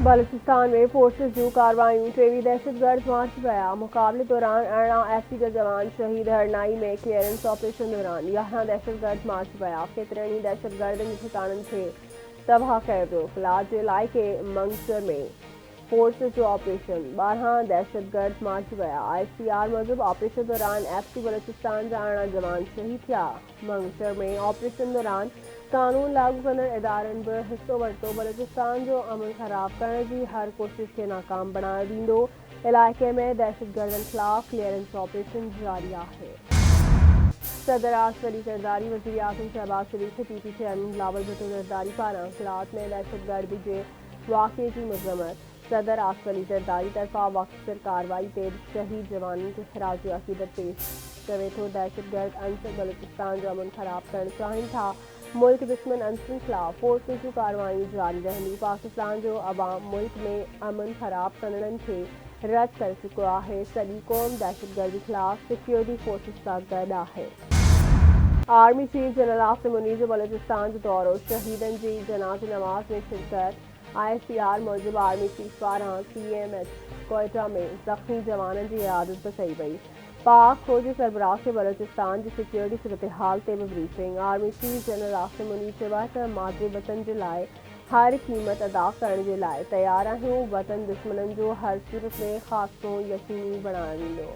बलूचिस्तान में फोर्सेस जू कार्रवाई टेवी दहशतगर्द मार्च गया मुकाबले दौरान अरणा एफसी का जवान शहीद हरनाई में क्लियरेंस ऑपरेशन दौरान यहाँ दहशतगर्द मार्च गया केतरणी दहशतगर्द ठिकानन थे तबाह कयो लाज इलाइके मंगसर में फोर्सेस जो ऑपरेशन 12 दहशतगर्द मार्च गया ICR मूजिब ऑपरेशन दौरान एफसी बलूचिस्तान जा अरणा जवान शहीद थिया मंगसर में ऑपरेशन दौरान कानून लागू कंदड़ इदारनि भी हिस्सो वरितो बलूचिस्तान जो अमन ख़राब करण की हर कोशिश के नाकाम बणाए वींदो इलाइक़े में दहशतगर्दनि ख़िलाफ़ क्लियरेंस ऑपरेशन जारी है। सदर आसिफ अली ज़रदारी वज़ीर आज़म शहबाज शरीफ के पीपी चेयरमैन बिलावल भुट्टो ज़रदारी पारां खिलात में दहशतगर्दी के वाक़े की मज़म्मत सदर आसिफ अली ज़रदारी तरफ़ा वक़्त कार्रवाई ते शहीद जवानों के खराज अक़ीदत पेश करे थो दहशतगर्द अंसर बलूचिस्तान जो अमन ख़राब करण चाहिनि था मुल्क दुश्मन अंसरनि ख़िलाफ़ फोर्सेस जूं कार्रवाई जारी रहंदी पाकिस्तान जो अवाम मुल्क में अमन ख़राब कंदड़नि खे रद्द करे चुको है सॼी क़ौम दहशतगर्दी ख़िलाफ़ सिक्योरिटी फोर्सेस सां गॾु है। Army chief general Asim Munir जो बलूचिस्तान जो दौरो शहीदनि जी जनाज़ नमाज़ में शिरकत ICR मूजिब आर्मी चीफ पारां CMH कोयटा में ज़ख़्मी जवाननि जी इयादत बि कई वई पाक फौजी सरबराह के बलूचिस्तान की सिक्योरिटी सूरत हाल ते भी briefing army chief general Asim Munir चयो त मादे वतन के लाइ हर कीमत अदा करण के लाइ तैयार आहियूं वतन दुश्मननि जो हर सूरत में ख़ात्मो यकीनी बणायो वेंदो।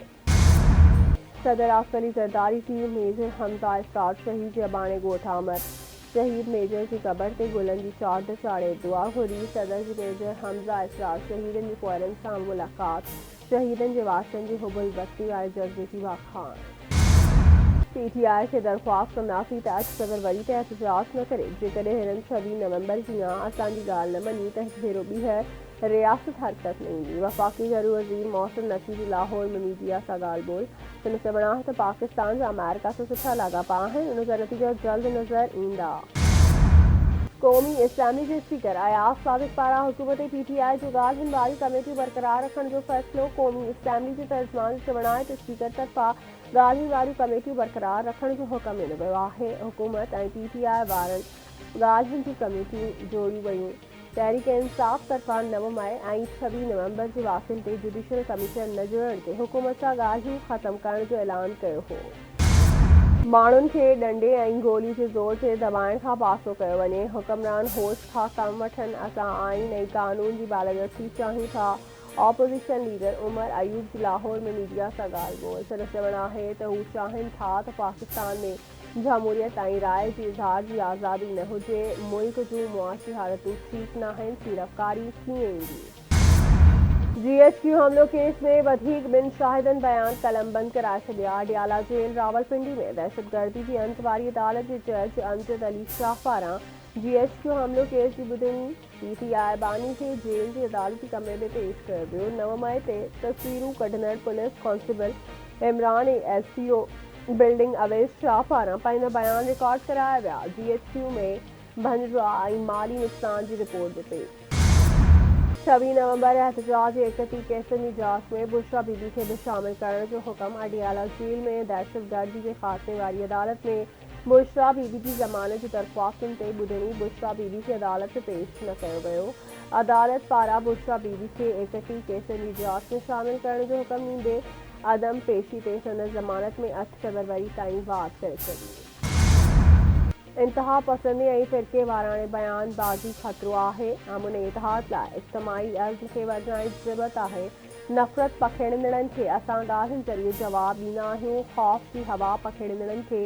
सदर आसिफ अली ज़रदारी की मेजर हमज़ा इस्तार शहीद जे अबाणे ॻोठ आमद शहीद मेजर की कबर ते गुलनि जी चादर चाढ़े दुआ घुरी सदर जी मेजर हमज़ा इस्तार शहीदनि जी पोरनि सां मुलाक़ात शहीदनि जे वारसनि जी हुबल बस्ती वारे जज़्बे की वाखाण PTI के दरख्वास्त कंदासीं त अॼु फरवरी ते एहतजाज न करे जेकॾहिं हिननि 26 नवंबर कीअं असांजी ॻाल्हि न मञी त हिकु भेरो ॿीहर रियासत हरकत में ईंदी वफ़ाक़ी घरू वज़ीर मोहसिन नक़वी लाहौर में मीडिया सां ॻाल्हि ॿोल हुन चवणा त पाकिस्तान जा अमेरिका सां सुठा लाॻापा आहिनि उन जा नतीजा जल्द नज़र ईंदा। कौमी असम्बली के स्पीकर अयाज सादिक पारां हुकूमत PTI जो ॻाल्हियुनि वारी कमेटियूं बरक़रार रखण जो फ़ैसिलो कौमी असम्बली के तर्जुमान जो चवणु आहे त स्पीकर तरफ़ां ॻाल्हियुनि वारियूं कमेटियूं बरक़रार रखण जो हुकुम ॾिनो वियो आहे हुकूमत ऐं PTI वारनि ॻाल्हियुनि जूं कमेटियूं जोड़ियूं वयूं तहरीक इंसाफ़ तरफ़ां 9 मई ऐं 26 नवंबर जे वाक़िअनि ते जुडिशल कमीशन न जुड़ण ते हुकूमत सां ॻाल्हियूं ख़त्म करण जो ऐलान कयो हो। माण्हुनि खे डंडे ऐं गोली जे ज़ोर ते दबाइण खां पासो कयो वञे हुक्मरान होश खां कम वठनि असां आइन ऐं कानून जी बालादस्ती चाहियूं था ऑपोज़िशन लीडर उमर अयूब जी लाहौर में मीडिया सां ॻाल्हि ॿोल संदसि चवणु आहे त हू चाहिनि था त पाकिस्तान में जमहूरियत ऐं राय जी इज़हार जी आज़ादी न हुजे मुल्क जूं मुआशी हालतूं ठीक न आहिनि सीरफ़कारी कीअं ईंदी। GHQ हमलो केस में वधीक ॿिनि शाहिदनि बयान कलमबंद कराए छॾिया अडियाला जेल रावलपिंडी में दहशतगर्दी की अंत वारी अदालत जे जज अमजद अली शाह पारां GHQ हमलो केस की ॿुधणी PTI बानी खे जेल जे अदालती कमरे में पेश कयो वियो 9 मई ते तस्वीरूं कढंदड़ police constable Imran SCO building Awais Shah पारां पंहिंजा बयान रिकॉर्ड कराया विया GHQ में भंजरा ऐं माली नुक़सान जी रिपोर्ट बि पेश 26 नवंबर एहतजाज 31 केसनि जी जांच में बुशरा बीबी के भी शामिल करण जो हुक्म अडियाला जेल में दहशतगर्दी के खात्मे वारी अदालत में बुशरा बीबी की ज़मानत जी दरख्वास्तुनि ते ॿुधणी बुशरा बीबी के अदालत में पेश न कयो वियो अदालत पारां बुशरा बीबी के 31 केसनि जी जांच में शामिल करण जो हुक्म ॾींदे अदम पेशी ते संदसि ज़मानत में 8 फरवरी ताईं वाद करे छॾी। इंतहा पसंदी ऐं फ़िरके वाराणे बयान बाज़ी ख़तरो आहे अमुन इतिहाद लाइ इज्तमाही अज़्म खे वधाइण जी ज़रूरत आहे नफ़रत पखेड़ींदड़नि खे असां ॻाल्हियुनि ज़रिए जवाबु ॾींदा आहियूं ख़ौफ़ जी हवा पखेड़ींदड़नि खे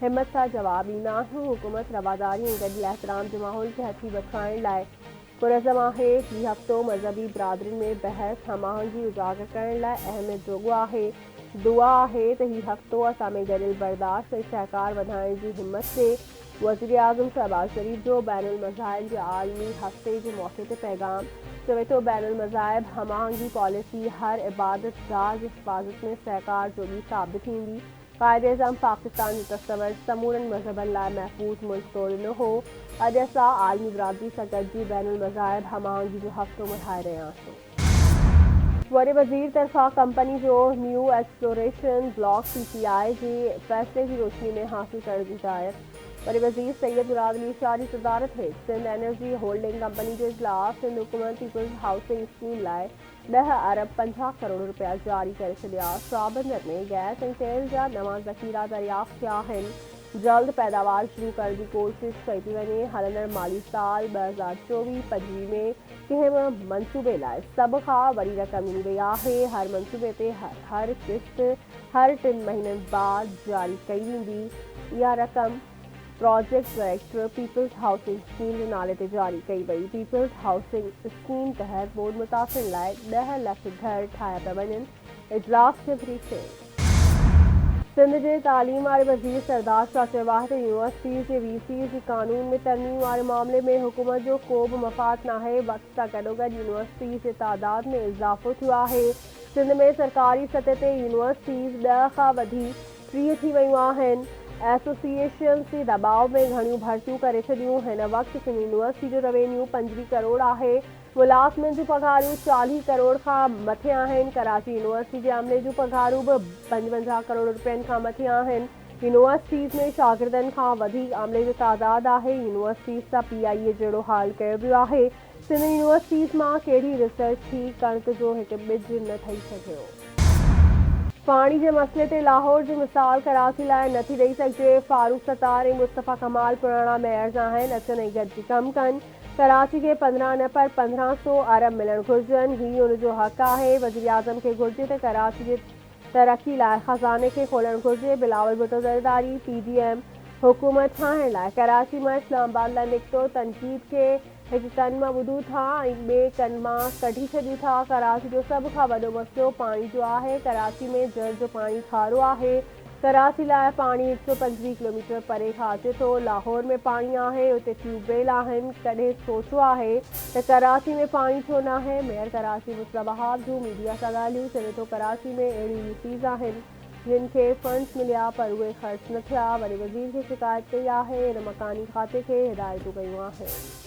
हिमत सां जवाबु ॾींदा आहियूं हुकूमत रवादारी ऐं गॾियल एहतराम जे माहौल खे हथी बचाइण लाइ पुरज़म आहे हीउ हफ़्तो मज़हबी बिरादरियुनि में बहस हमाहंगी उजागर करण लाइ अहमियत जोॻो आहे दुआ आहे त हीउ हफ़्तो असां में गॾियल बर्दाश्त ऐं सहकार वधाइण जी हिमत ते वज़ीर आज़म शहबाज शरीफ जो बैनुल मज़ाहिब जे आलमी हफ़्ते जे मौक़े ते पैगाम चवे थो बैनुल मज़ाहिब हमाहंगी पॉलिसी हर इबादत गाह जी हिफ़ाज़त में सहकार जोगी साबित थींदी क़ाइदे आज़म पाकिस्तान जो तस्वर समूरनि मज़हबनि लाइ महफ़ूज़ मुल्क तोड़ींदो हो अॼु असां आलमी बिरादरी सां गॾिजी बैनुल मज़ाहिब हमाहंगी जो हफ़्तो मल्हाए रहिया आहियूं। वरी वज़ीर तरफ़ां कंपनी जो न्यू एक्सप्लोरेशन ब्लॉक PTI जे फ़ैसिले की रोशनी में हासिल करण जी हिदायत वरी वज़ीर सैयद मुराद अली शाह जी सदारत हेठि सिंध एनर्जी होल्डिंग कंपनी जो इजलास सिंध हुकूमत पीपल्स हाउसिंग स्कीम लाइ 10 अरब 50 करोड़ रुपया जारी करे छॾिया। शाहबंदर में गैस ऐं तेल जा नवां ज़ख़ीरा दरियाफ़्त थिया आहिनि। जल्द पैदावार शुरू करण जी कोशिश कई थी वञे। हलंदड़ माली साल 2024-25 में कंहिं मंसूबे लाइ सभ खां वॾी रक़म ॾिनी वई आहे। हर मंसूबे ते हर किस्त हर 3 महीननि बाद जारी कई वेंदी। इहा रक़म project director people's housing scheme जे नाले ते जारी कई वई। पीपल्स हाउसिंग स्कीम तहत बोर्ड मुतासिर लाइ 10 लख घर ठाहिया पिया वञनि। इजलास खे ब्रीफिंग सिंध के तालीम वाले वज़ीर सरदार शाह चयो आहे त यूनिवर्सिटीज़ के वीसीज़ जी कानून में तरमीम वारे मामले में हुकूमत जो को बि मफ़ाद नाहे। वक़्त सां गॾोगॾु यूनिवर्सिटीज़ जे तादाद में इज़ाफ़ो थियो आहे। सिंध में सरकारी सतह ते यूनिवर्सिटीज़ 10 खां वधी 30 थी वयूं आहिनि। एसोसिएशन्स जे दबाव में घणियूं भर्तियूं करे छॾियूं। हिन वक़्तु सिंध यूनिवर्सिटी जो रेवेन्यू 25 करोड़ आहे। मुलाज़िमनि जूं पघारूं 40 करोड़ खां मथे आहिनि। कराची यूनिवर्सिटी जे अमले जूं पघारूं बि 55 करोड़ रुपयनि खां मथे आहिनि। यूनिवर्सिटीज़ में शागिर्दनि खां वधीक अमले जो तादाद आहे। यूनिवर्सिटीज़ सां PIA जहिड़ो हाल कयो वियो आहे। सिंध यूनिवर्सिटीज़ मां कहिड़ी रिसर्च थी कणिक जो हिकु ॿिज न ठही सघियो। पाणी जे मसइले ते लाहौर जी मिसाल कराची लाइ नथी ॾेई सघिजे। फारूक सत्तार ऐं मुस्तफ़ा कमाल पुराणा मेयर आहिनि। अचनि ऐं गॾिजी कमु कनि। कराची खे 15 न पर 1500 अरब मिलणु घुरिजनि। हीउ उनजो हक़ आहे। वज़ीर आज़म खे घुरिजे त कराची जे तरक़ी लाइ ख़ज़ाने खे खोलणु घुरिजे। बिलावल भुट्टो ज़रदारी PDM हुकूमत ठाहिण लाइ कराची मां इस्लामाबाद लाइ निकितो। तनक़ीद खे हिकु कन मां ॿुधूं था ऐं ॿिए कन मां कढी छॾियूं था। कराची जो सभ खां वॾो मसइलो पाणी जो आहे। कराची में जल जो पाणी खारो आहे। कराची लाइ पाणी 125 किलोमीटर परे खां अचे थो। लाहौर में पाणी आहे, उते ट्यूबवेल आहिनि। कॾहिं सोचियो आहे त कराची में पाणी छो न आहे? मेयर कराची मुस्तफ़ा बहाब जूं मीडिया सां ॻाल्हियूं। चवे थो कराची में अहिड़ी यूसीज़ आहिनि जिन खे फंड्स मिलिया पर उहे ख़र्च न थिया। वरी वज़ीर खे शिकायत कई आहे। इन मकानी खाते खे हिदायतूं कयूं आहिनि।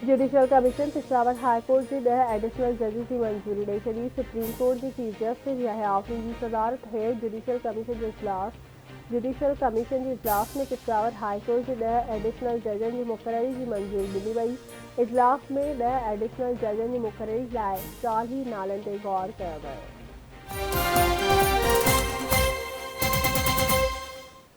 Judicial commission Peshawar high court जी 10 एडिशनल जजिस जी मंज़ूरी ॾेई छॾी। सुप्रीम कोर्ट जी चीफ जस्टिस याहिया आफ़रीदी जी सदारत हेठि जुडिशल कमीशन जे इजलास में पेशावर हाई कोर्ट जे 10 एडिशनल जजनि जी मुक़ररी जी मंज़ूरी ॾिनी वई। इजलास में 10 एडिशनल जजनि जी मुक़ररी लाइ 40 नालनि ते गौर कयो वियो।